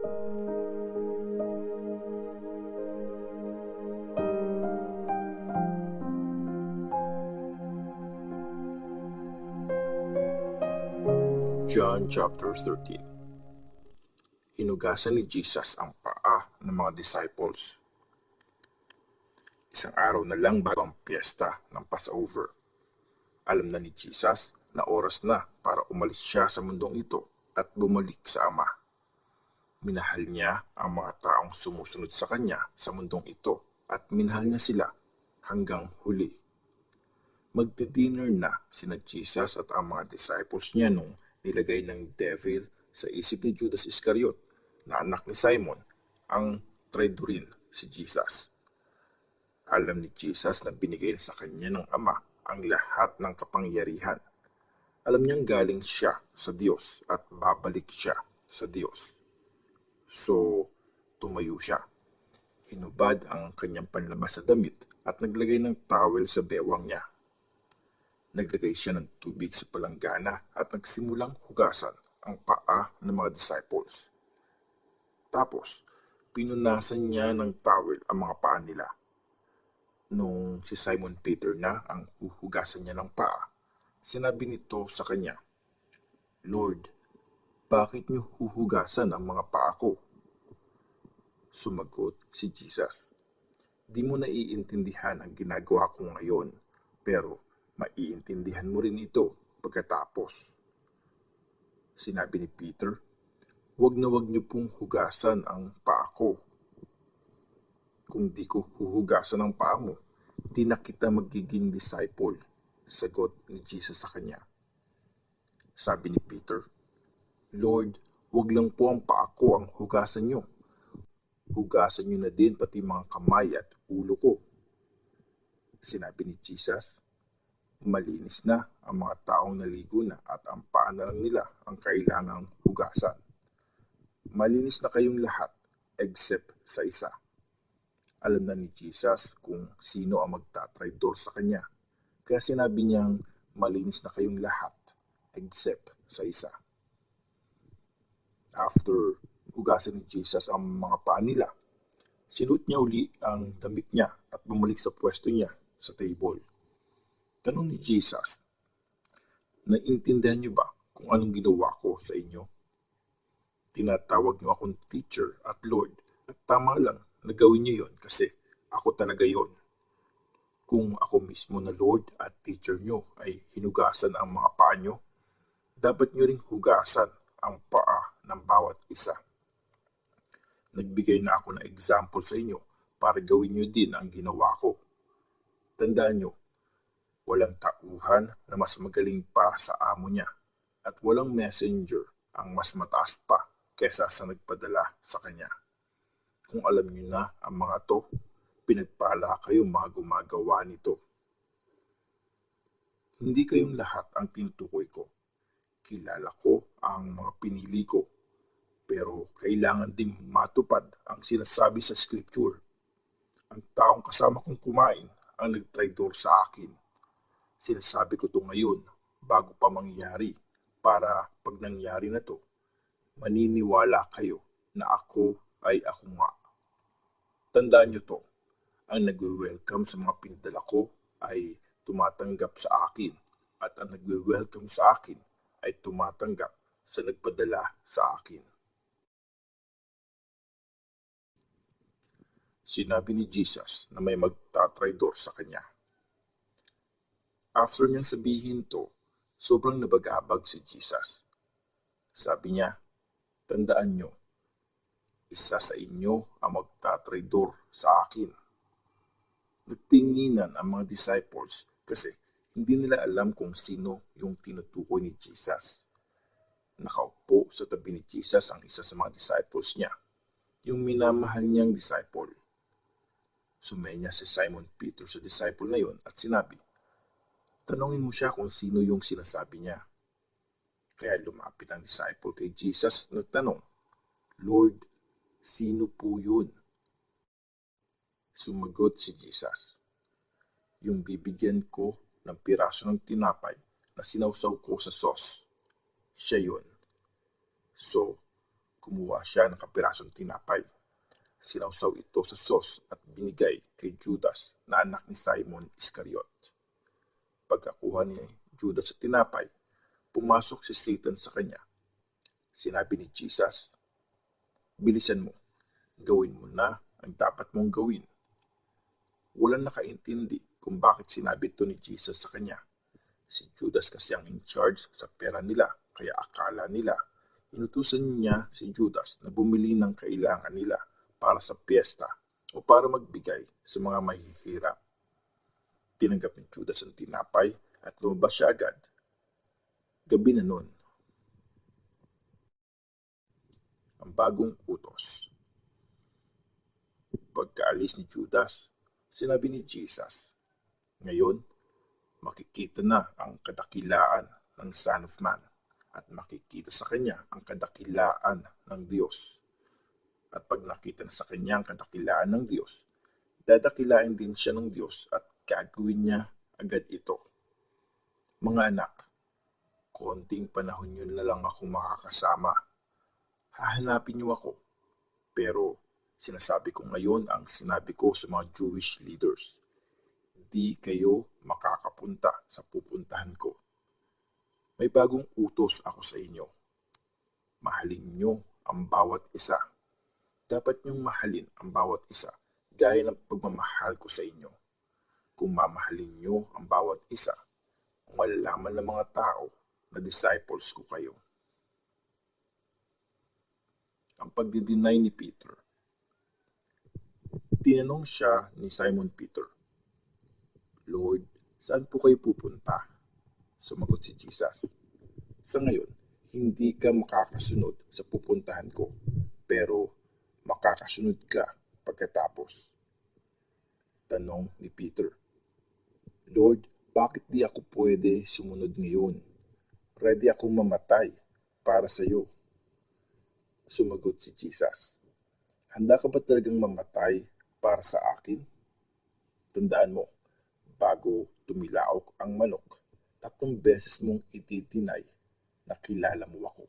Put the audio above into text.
John chapter 13. Hinugasan ni Jesus ang paa ng mga disciples. Isang araw na lang bago ang piyesta ng Passover. Alam na ni Jesus na oras na para umalis siya sa mundong ito at bumalik sa Ama. Minahal niya ang mga taong sumusunod sa kanya sa mundong ito at minahal niya sila hanggang huli. Magdi-dinner na sina Jesus at ang mga disciples niya nung nilagay ng devil sa isip ni Judas Iscariot na anak ni Simon ang traidorin si Jesus. Alam ni Jesus na binigay sa kanya ng Ama ang lahat ng kapangyarihan. Alam niyang galing siya sa Diyos at babalik siya sa Diyos. So, tumayo siya. Hinubad ang kanyang panlabas sa damit at naglagay ng towel sa bewang niya. Naglagay siya ng tubig sa palanggana at nagsimulang hugasan ang paa ng mga disciples. Tapos, pinunasan niya ng towel ang mga paa nila. Nung si Simon Peter na ang huhugasan niya ng paa, sinabi nito sa kanya, "Lord, bakit niyo huhugasan ang mga paa ko?" Sumagot si Jesus, "Di mo naiintindihan ang ginagawa ko ngayon, pero maiintindihan mo rin ito pagkatapos." Sinabi ni Peter, "Wag niyo pong hugasan ang paa ko. Kung di ko huhugasan ang paa mo, di na kita magiging disciple." Sagot ni Jesus sa kanya. Sabi ni Peter, "Lord, wag lang po ang paa ko ang hugasan niyo. Hugasan niyo na din pati mga kamay at ulo ko." Sinabi ni Jesus, "Malinis na ang mga taong naligo na at ang paa na lang nila ang kailangang hugasan. Malinis na kayong lahat except sa isa." Alam na ni Jesus kung sino ang magtatraidor sa kanya. Kaya sinabi niyang malinis na kayong lahat except sa isa. After hugasan ni Jesus ang mga paa nila, sinuot niya uli ang damit niya at bumalik sa pwesto niya sa table. Tanong ni Jesus, "Naiintindihan niyo ba kung anong ginawa ko sa inyo? Tinatawag niyo akong teacher at Lord at tama lang na gawin niyo yon kasi ako talaga yon. Kung ako mismo na Lord at teacher niyo ay hinugasan ang mga paa niyo, dapat niyo ring hugasan ang paa ng bawat isa. Nagbigay na ako ng example sa inyo para gawin niyo din ang ginawa ko. Tandaan niyo, walang tauhan na mas magaling pa sa amo niya at walang messenger ang mas mataas pa kaysa sa nagpadala sa kanya. Kung alam niyo na ang mga to, pinagpala kayo mga gumagawa nito. Hindi kayong lahat ang tinutukoy ko. Kilala ko ang mga pinili ko, pero kailangan din matupad ang sinasabi sa Scripture. Ang taong kasama kong kumain ang nagtraidor sa akin. Sinasabi ko to ngayon bago pa mangyari para pag nangyari na to, maniniwala kayo na ako ay ako nga. Tandaan niyo to, ang nagwe-welcome sa mga pinadala ko ay tumatanggap sa akin at ang nagwe-welcome sa akin ay tumatanggap sa nagpadala sa akin." Sinabi ni Jesus na may magtatraidor sa kanya. After niyang sabihin to, sobrang nabagabag si Jesus. Sabi niya, "Tandaan niyo, isa sa inyo ang magtatraidor sa akin." Nagtinginan ang mga disciples kasi hindi nila alam kung sino yung tinutukoy ni Jesus. Nakaupo sa tabi ni Jesus ang isa sa mga disciples niya, yung minamahal niyang disciple. Sumenya si Simon Peter sa disciple na yon at sinabi, "Tanungin mo siya kung sino yung sinasabi niya." Kaya lumapit ang disciple kay Jesus at nagtanong, "Lord, sino po yun?" Sumagot si Jesus, "Yung bibigyan ko ng piraso ng tinapay na sinawsaw ko sa sauce, siya yun." So, Kumuha siya ng kapirasong tinapay. Sinawsaw ito sa sauce at binigay kay Judas na anak ni Simon Iscariot. Pagkakuha ni Judas sa tinapay, pumasok si Satan sa kanya. Sinabi ni Jesus, "Bilisan mo, gawin mo na ang dapat mong gawin." Walang nakaintindi kung bakit sinabi ito ni Jesus sa kanya. Si Judas kasi ang in charge sa pera nila, kaya akala nila inutusan niya si Judas na bumili ng kailangan nila para sa piyesta o para magbigay sa mga mahihirap. Tinanggap ni Judas ang tinapay at lumabas siya agad. Gabi na nun. Ang bagong utos. Pagkaalis ni Judas, sinabi ni Jesus, "Ngayon, makikita na ang kadakilaan ng Son of Man at makikita sa kanya ang kadakilaan ng Diyos. At pag nakita na sa kanya ang kadakilaan ng Diyos, dadakilain din siya ng Diyos at gagawin niya agad ito. Mga anak, konting panahon yun na lang ako makakasama. Hahanapin niyo ako. Pero sinasabi ko ngayon ang sinabi ko sa mga Jewish leaders. Di kayo makakapunta sa pupuntahan ko. May bagong utos ako sa inyo. Mahalin niyo ang bawat isa. Dapat niyong mahalin ang bawat isa gaya ng pagmamahal ko sa inyo. Kung mamahalin niyo ang bawat isa, malalaman ng mga tao na disciples ko kayo." Ang pagdi-deny ni Peter. Tinanong siya ni Simon Peter, "Lord, saan po kayo pupunta?" Sumagot si Jesus, "Sa ngayon, hindi ka makakasunod sa pupuntahan ko, pero makakasunod ka pagkatapos." Tanong ni Peter, "Lord, bakit di ako pwede sumunod ngayon? Ready akong mamatay para sa iyo." Sumagot si Jesus, "Handa ka ba talagang mamatay para sa akin? Tandaan mo, bago tumilaok ang manok, 3 beses mong i-deny na kilala mo ako."